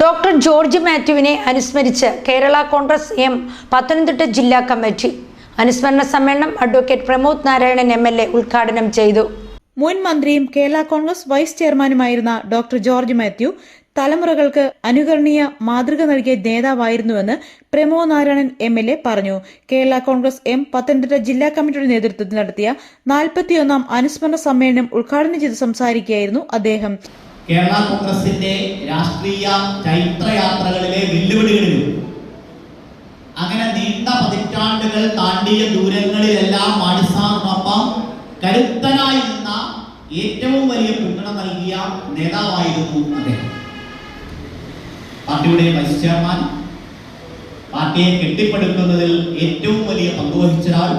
Doctor George മാത്യുവിനെ അനുസ്മരിച്ച് Kerala Congress M Pathanamthitta ജില്ലാ committee അനുസ്മരണ സമ്മേളനം അഡ്വക്കേറ്റ് പ്രമോദ് നാരായണൻ MLA ഉദ്ഘാടനം ചെയ്തു. മുൻ മന്ത്രിയും കേരള കോൺഗ്രസ് വൈസ് ചെയർമാനുമായിരുന്ന ഡോക്ടർ ജോർജ് മാത്യു തലമുറകൾക്ക് അനുകരണീയ മാതൃക നൽകിയ നേതാവായിരുന്നുവെന്ന് പ്രമോദ് നാരായണൻ MLA പറഞ്ഞു. കേരള കോൺഗ്രസ് എം പത്തനംതിട്ട ജില്ലാ കമ്മിറ്റിയുടെ നേതൃത്വത്തിൽ നടത്തിയ 41ാം അനുസ്മരണ സമ്മേളനം ഉദ്ഘാടനം ചെയ്ത് സംസാരിക്കുകയായിരുന്നു അദ്ദേഹം. കേരള കോൺഗ്രസിന്റെ രാഷ്ട്രീയ ചൈത്രയാത്രകളിലെ വെല്ലുവിളികളിലും അങ്ങനെ നീണ്ട പതിറ്റാണ്ടുകൾ താണ്ടിയ ദൂരങ്ങളിലെല്ലാം മാണിസാറിനൊപ്പം കരുത്തനായി നിന്ന ഏറ്റവും വലിയ പിന്തുണ നൽകിയ നേതാവായിരുന്നു അദ്ദേഹം. പാർട്ടിയുടെ വൈസ് ചെയർമാൻ, പാർട്ടിയെ കെട്ടിപ്പടുക്കുന്നതിൽ ഏറ്റവും വലിയ പങ്കുവഹിച്ച ഒരാൾ,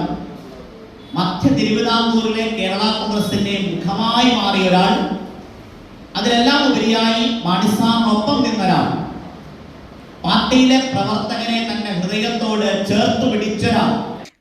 മധ്യ തിരുവിതാംകൂറിലെ കേരള കോൺഗ്രസിന്റെ മുഖമായി മാറിയ ഒരാൾ, അതിലെല്ലാം ഉപരിയായി മാണിസാറിനൊപ്പം നിന്നൊരാൾ, പാർട്ടിയിലെ പ്രവർത്തകനെ തന്റെ ഹൃദയത്തോട് ചേർത്ത് പിടിച്ചൊരാൾ.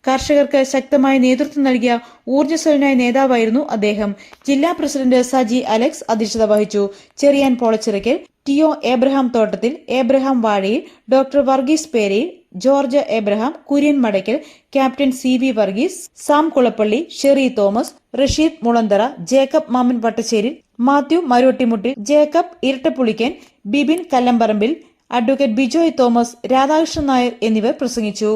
കർഷകർക്ക് ശക്തമായ നേതൃത്വം നൽകിയ ഊർജ്ജസ്വലനായ നേതാവായിരുന്നു അദ്ദേഹം. ജില്ലാ പ്രസിഡന്റ് സജി അലക്സ് അധ്യക്ഷത വഹിച്ചു. Cherian Polachirakkal, TO Abraham Thottathil, Abraham Vazhayil, doctor Varghese Perayil, George Abraham, Kurian Madakkal, captain CB Varghese, Sam Kulappally, Sherry Thomas, Rasheed Mulanthara, Jacob Mammen Vattasseri, Mathew Marottimuttil, Jacob Irattapulickan, Bibin Kallamparambil, advocate Bijoy Thomas, Radhakrishnan Nair എന്നിവർ പ്രസംഗിച്ചു.